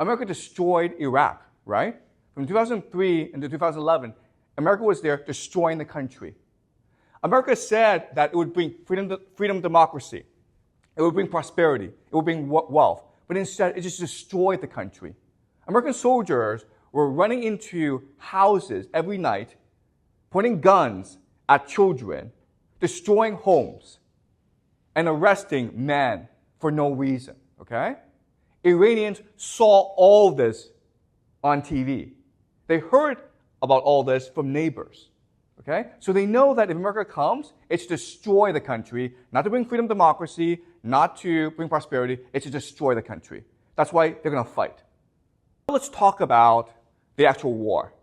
America destroyed Iraq, right? From 2003 into 2011, America was there destroying the country. America said that it would bring freedom, democracy. It would bring prosperity. It would bring wealth. But instead, it just destroyed the country. American soldiers were running into houses every night, pointing guns at children, destroying homes, and arresting men for no reason, okay? Iranians saw all this on TV. They heard about all this from neighbors, okay? So they know that if America comes, it's to destroy the country, not to bring freedom, democracy, not to bring prosperity, it's to destroy the country. That's why they're going to fight. Let's talk about the actual war.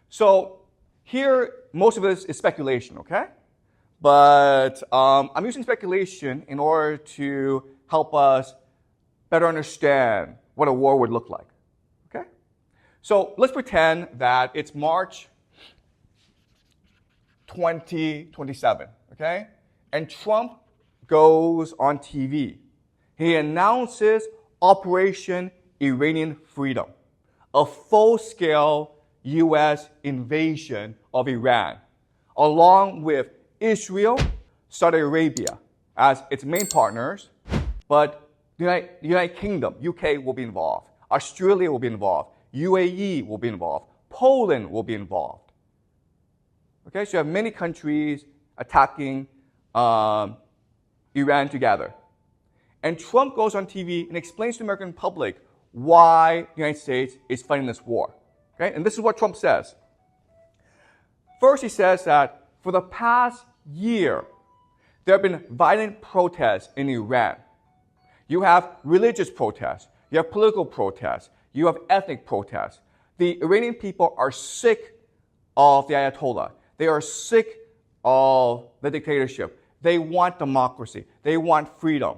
So here, most of this is speculation, okay? But I'm using speculation in order to help us better understand what a war would look like, okay? So let's pretend that it's March 2027, okay? And Trump goes on TV. He announces Operation Iranian Freedom, a full-scale U.S. invasion of Iran, along with Israel, Saudi Arabia as its main partners, but the United Kingdom, UK will be involved, Australia will be involved, UAE will be involved, Poland will be involved. Okay, so you have many countries attacking Iran together. And Trump goes on TV and explains to the American public why the United States is fighting this war. Okay, and this is what Trump says. First, he says that for the past year, there have been violent protests in Iran. You have religious protests, you have political protests, you have ethnic protests. The Iranian people are sick of the Ayatollah. They are sick of the dictatorship. They want democracy. They want freedom.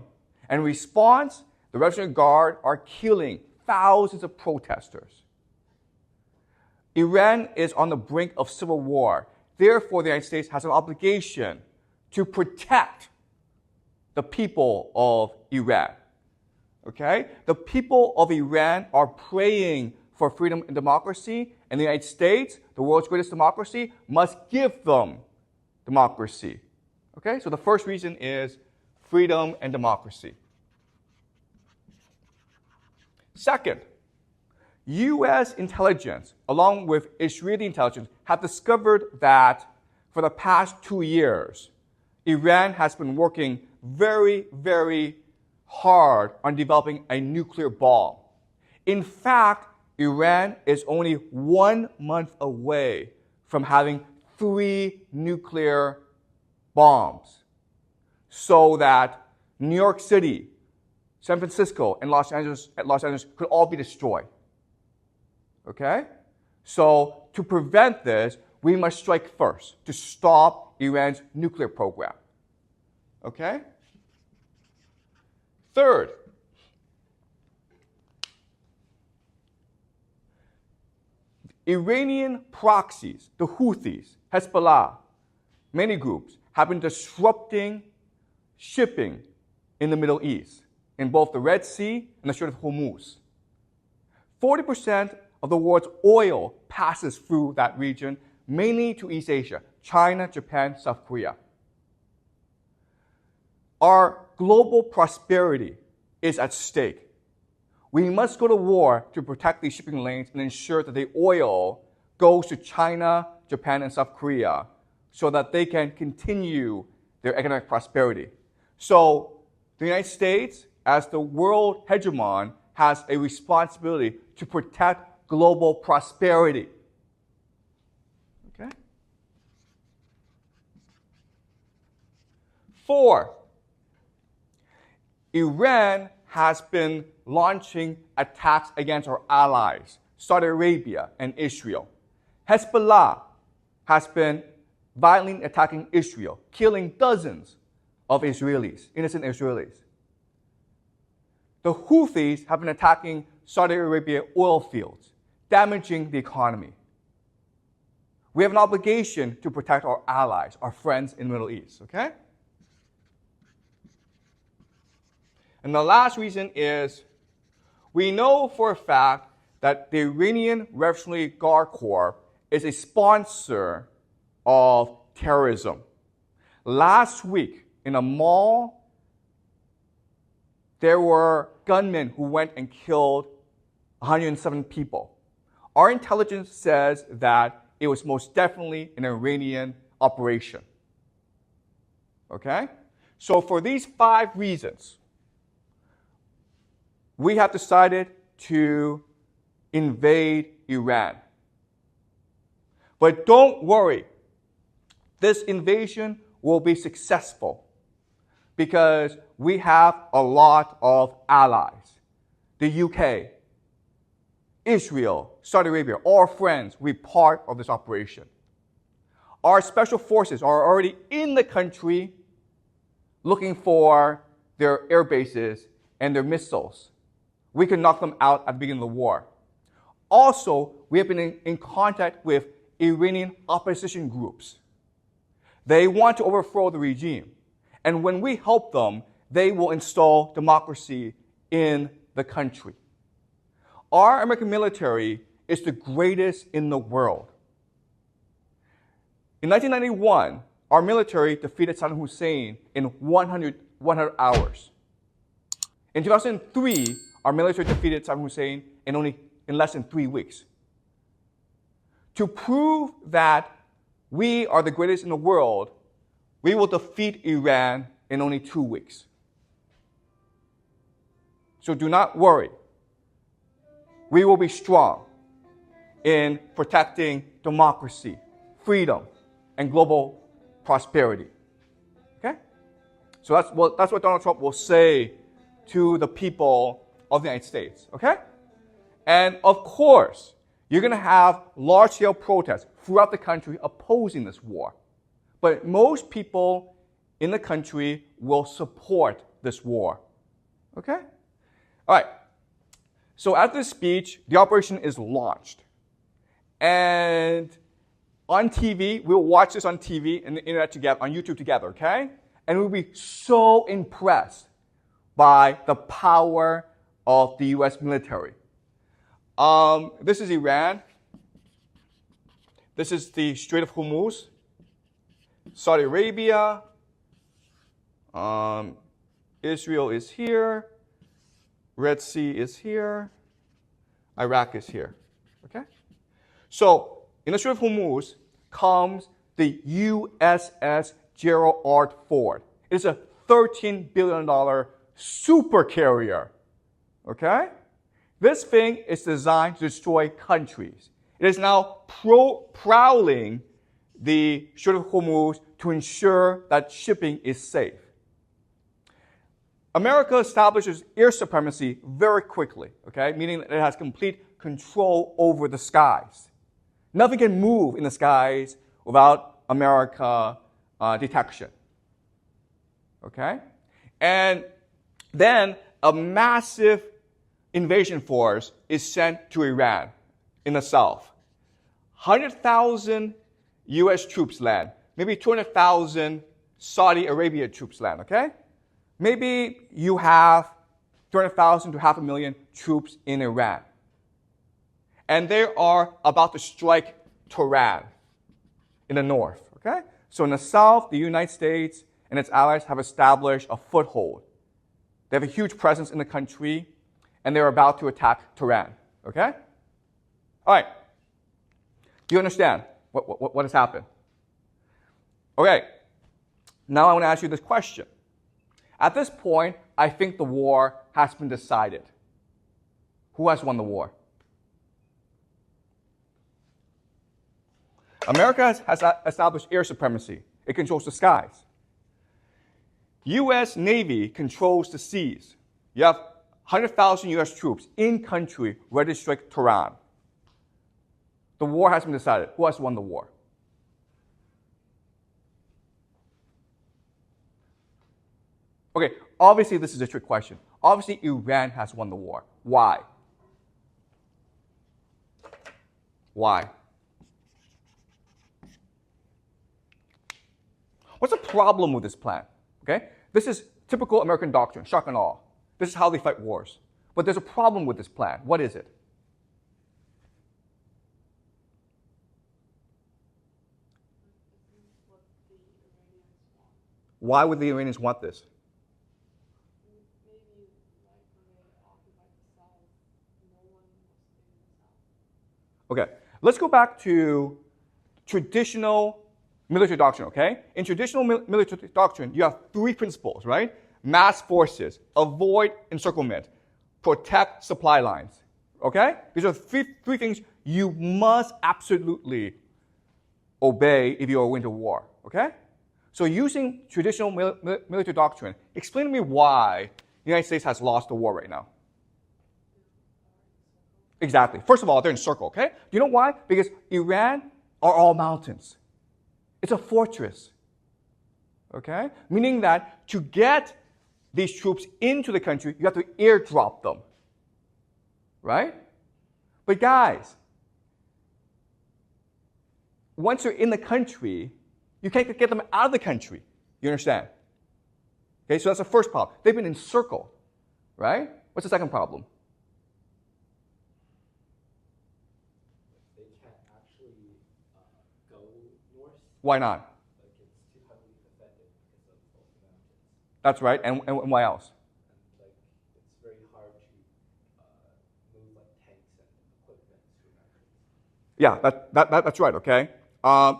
And in response, the Revolutionary Guard are killing thousands of protesters. Iran is on the brink of civil war. Therefore, the United States has an obligation to protect the people of Iran. Okay? The people of Iran are praying for freedom and democracy, and the United States, the world's greatest democracy, must give them democracy. Okay? So the first reason is freedom and democracy. Second, U.S. intelligence, along with Israeli intelligence, have discovered that for the past 2 years, Iran has been working very, very hard on developing a nuclear bomb. In fact, Iran is only 1 month away from having 3 nuclear bombs, so that New York City, San Francisco, and Los Angeles could all be destroyed. Okay? So to prevent this, we must strike first to stop Iran's nuclear program. Okay? Third, Iranian proxies, the Houthis, Hezbollah, many groups, have been disrupting shipping in the Middle East, in both the Red Sea and the Strait of Hormuz. 40% of the world's oil passes through that region, mainly to East Asia, China, Japan, South Korea. Our global prosperity is at stake. We must go to war to protect these shipping lanes and ensure that the oil goes to China, Japan, and South Korea so that they can continue their economic prosperity. So the United States, as the world hegemon, has a responsibility to protect global prosperity. Okay? 4, Iran has been launching attacks against our allies, Saudi Arabia and Israel. Hezbollah has been violently attacking Israel, killing dozens of Israelis, innocent Israelis. The Houthis have been attacking Saudi Arabia oil fields, damaging the economy. We have an obligation to protect our allies, our friends in the Middle East, okay? And the last reason is We know for a fact that the Iranian Revolutionary Guard Corps is a sponsor of terrorism. Last week, in a mall, there were gunmen who went and killed 107 people. Our intelligence says that it was most definitely an Iranian operation. Okay? So for these 5 reasons, we have decided to invade Iran. But don't worry, this invasion will be successful because we have a lot of allies. The UK, Israel, Saudi Arabia, all friends, will be part of this operation. Our special forces are already in the country looking for their air bases and their missiles. We can knock them out at the beginning of the war. Also, we have been in contact with Iranian opposition groups. They want to overthrow the regime. And when we help them, they will install democracy in the country. Our American military is the greatest in the world. In 1991, our military defeated Saddam Hussein in 100 hours. In 2003, our military defeated Saddam Hussein in less than 3 weeks. To prove that we are the greatest in the world, we will defeat Iran in only 2 weeks. So do not worry. We will be strong in protecting democracy, freedom, and global prosperity. Okay? So that's what Donald Trump will say to the people of the United States. Okay? And of course, you're going to have large-scale protests throughout the country opposing this war. But most people in the country will support this war. Okay? All right. So after this speech, the operation is launched. And on TV, we'll watch this on TV and the internet together, on YouTube together, okay? And we'll be so impressed by the power of the US military. This is Iran. This is the Strait of Hormuz. Saudi Arabia. Israel is here. Red Sea is here. Iraq is here. Okay? So, in the Strait of Hormuz comes the USS Gerald R. Ford. It is a $13 billion super carrier. Okay? This thing is designed to destroy countries. It is now prowling the Strait of Hormuz to ensure that shipping is safe. America establishes air supremacy very quickly, okay? Meaning that it has complete control over the skies. Nothing can move in the skies without America detection, okay? And then a massive invasion force is sent to Iran in the south. 100,000 US troops land. Maybe 200,000 Saudi Arabia troops land, okay? Maybe you have 200,000 to 500,000 troops in Iran. And they are about to strike Tehran in the north, okay? So in the south, the United States and its allies have established a foothold. They have a huge presence in the country, and they're about to attack Tehran, okay? All right. Do you understand what has happened? Okay. Now I want to ask you this question. At this point, I think the war has been decided. Who has won the war? America has established air supremacy. It controls the skies. U.S. Navy controls the seas. You have 100,000 U.S. troops in country ready to strike Tehran. The war has been decided. Who has won the war? Okay, obviously this is a trick question. Obviously Iran has won the war. Why? Why? What's the problem with this plan? Okay? This is typical American doctrine, shock and awe. This is how they fight wars. But there's a problem with this plan. What is it? Why would the Iranians want this? Okay, let's go back to traditional military doctrine, okay? In traditional military doctrine, you have three principles, right? Mass forces, avoid encirclement, protect supply lines, okay? These are three things you must absolutely obey if you are going to war, okay? So using traditional military doctrine, explain to me why the United States has lost the war right now. Exactly. First of all, they're encircled, okay? Do you know why? Because Iran are all mountains. It's a fortress, okay? Meaning that to get these troops into the country, you have to airdrop them, right? But guys, once you're in the country, you can't get them out of the country. You understand? Okay, so that's the first problem. They've been encircled, right? What's the second problem? They can't actually go north. Why not? Like it's too heavily defended because of both the mountains. That's right. And why else? And like it's very hard to move like tanks and equipment through mountains. Yeah, that's right, okay?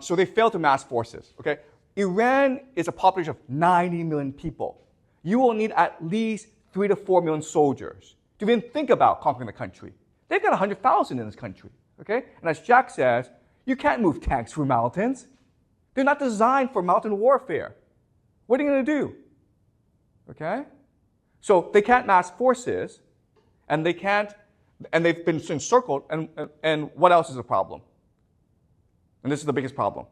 So they failed to mass forces, okay? Iran is a population of 90 million people. You will need at least 3 to 4 million soldiers to even think about conquering the country. They've got 100,000 in this country, okay? And as Jack says, you can't move tanks through mountains. They're not designed for mountain warfare. What are you going to do? Okay? So they can't mass forces, and they've been encircled, and what else is a problem? And this is the biggest problem.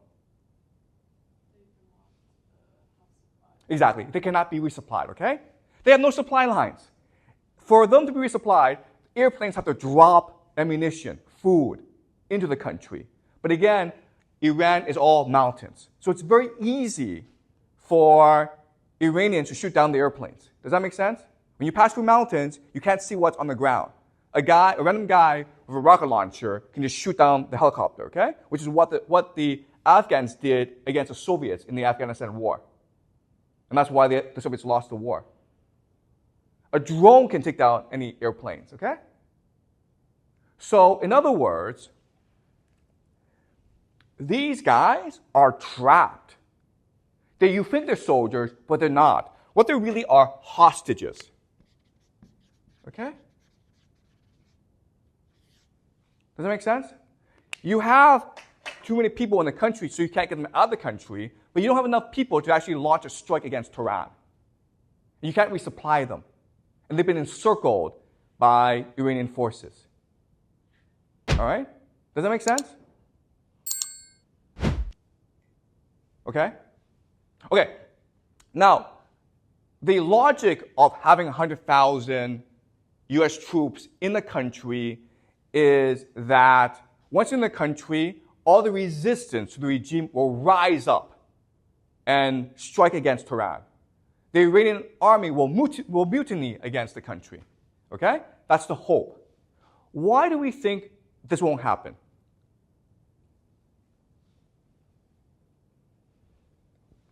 Exactly. They cannot be resupplied, okay? They have no supply lines. For them to be resupplied, airplanes have to drop ammunition, food, into the country. But again, Iran is all mountains. So it's very easy for Iranians to shoot down the airplanes. Does that make sense? When you pass through mountains, you can't see what's on the ground. A random guy with a rocket launcher can just shoot down the helicopter, okay? Which is what the Afghans did against the Soviets in the Afghanistan war. And that's why the Soviets lost the war. A drone can take down any airplanes, okay? So, in other words, these guys are trapped. You think they're soldiers, but they're not. What they really are hostages. Okay? Does that make sense? You have too many people in the country, so you can't get them out of the country, but you don't have enough people to actually launch a strike against Tehran. You can't resupply them. And they've been encircled by Iranian forces. All right? Does that make sense? Okay? Okay. Now, the logic of having 100,000 US troops in the country is that once in the country, all the resistance to the regime will rise up and strike against Tehran. The Iranian army will mutiny against the country. Okay? That's the hope. Why do we think this won't happen?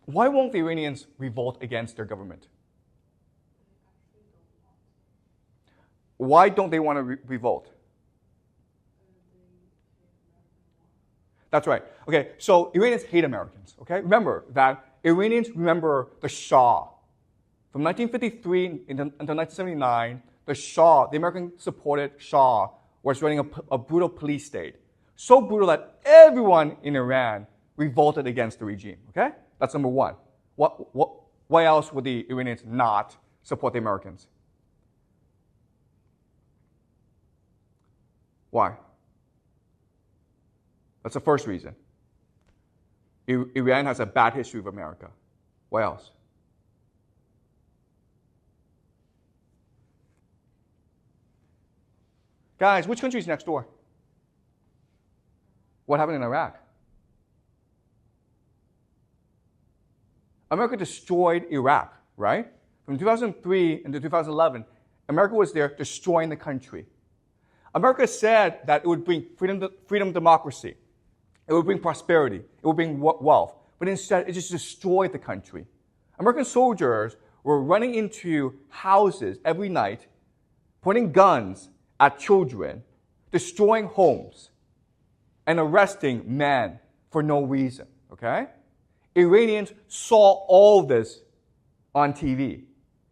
Why won't the Iranians revolt against their government? Why don't they want to revolt? That's right. Okay, so Iranians hate Americans. Okay, remember that Iranians remember the Shah. From 1953 until 1979, the Shah, the American-supported Shah, was running a brutal police state. So brutal that everyone in Iran revolted against the regime. Okay, that's number one. Why else would the Iranians not support the Americans? Why? That's the first reason. Iran has a bad history with America. Why else? Guys, which country is next door? What happened in Iraq? America destroyed Iraq, right? From 2003 into 2011, America was there destroying the country. America said that it would bring freedom, democracy. It would bring prosperity. It would bring wealth. But instead, it just destroyed the country. American soldiers were running into houses every night, pointing guns at children, destroying homes, and arresting men for no reason, okay? Iranians saw all this on TV.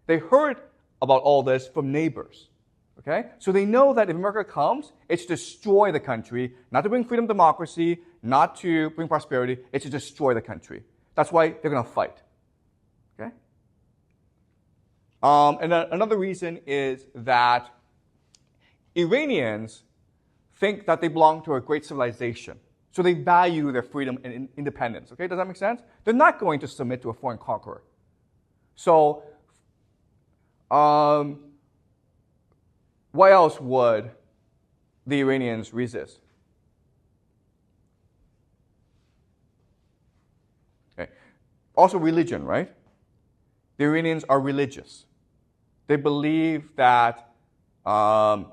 They heard about all this from neighbors, okay? So they know that if America comes, it's to destroy the country, not to bring freedom, democracy, not to bring prosperity, it's to destroy the country. That's why they're going to fight, okay? And another reason is that Iranians think that they belong to a great civilization. So they value their freedom and independence. Okay, does that make sense? They're not going to submit to a foreign conqueror. So, why else would the Iranians resist? Okay. Also religion, right? The Iranians are religious. They believe that America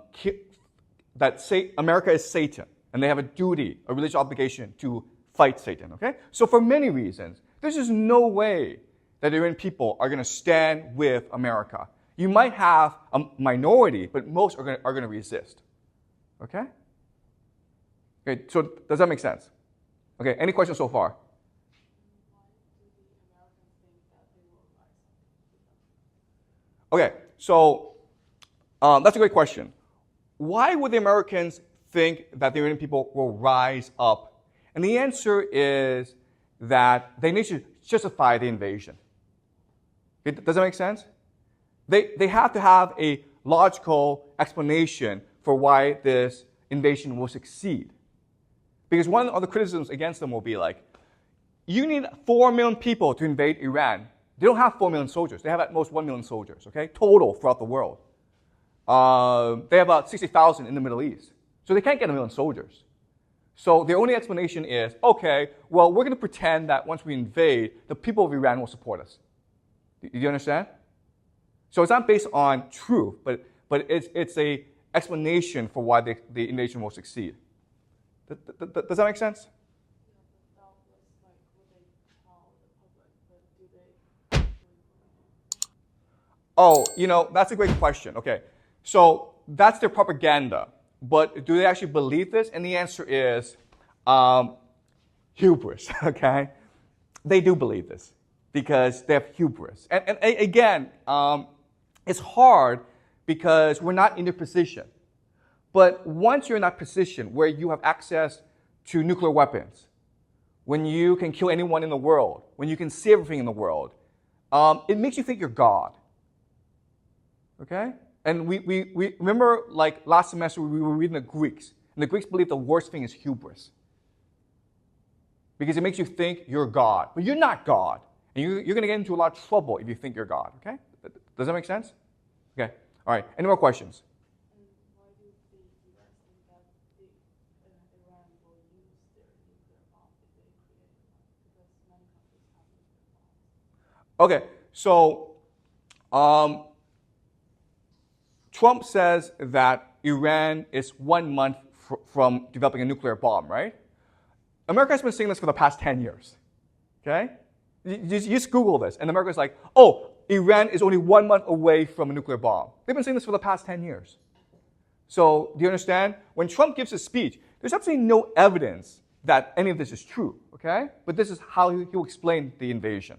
is Satan, and they have a duty, a religious obligation to fight Satan, okay? So for many reasons, there's just no way that Iranian people are going to stand with America. You might have a minority, but most are going to resist, okay? Okay, so does that make sense? Okay, any questions so far? Okay, so that's a great question. Why would the Americans think that the Iranian people will rise up? And the answer is that they need to justify the invasion. Does that make sense? They have to have a logical explanation for why this invasion will succeed. Because one of the criticisms against them will be like, you need 4 million people to invade Iran. They don't have 4 million soldiers. They have at most 1 million soldiers, okay, total throughout the world. They have about 60,000 in the Middle East. So they can't get 1 million soldiers. So the only explanation is, okay, well, we're going to pretend that once we invade, the people of Iran will support us. Do you understand? So it's not based on truth, but it's a explanation for why the invasion will succeed. Does that make sense? Oh, that's a great question. Okay, so that's their propaganda. But do they actually believe this? And the answer is hubris, okay? They do believe this because they have hubris. And again, it's hard because we're not in their position. But once you're in that position where you have access to nuclear weapons, when you can kill anyone in the world, when you can see everything in the world, it makes you think you're God. Okay? And we remember, like last semester, we were reading the Greeks. And the Greeks believe the worst thing is hubris. Because it makes you think you're God. But you're not God. And you're going to get into a lot of trouble if you think you're God. Okay? Does that make sense? Okay. All right. Any more questions? And why do the US think that Iran will use their nuclear bomb if they create one? Because many countries have nuclear bombs. Okay. So, Trump says that Iran is 1 month from developing a nuclear bomb, right? America has been saying this for the past 10 years, okay? You just Google this, and America's like, oh, Iran is only 1 month away from a nuclear bomb. They've been saying this for the past 10 years. So, do you understand? When Trump gives his speech, there's absolutely no evidence that any of this is true, okay? But this is how he will explain the invasion.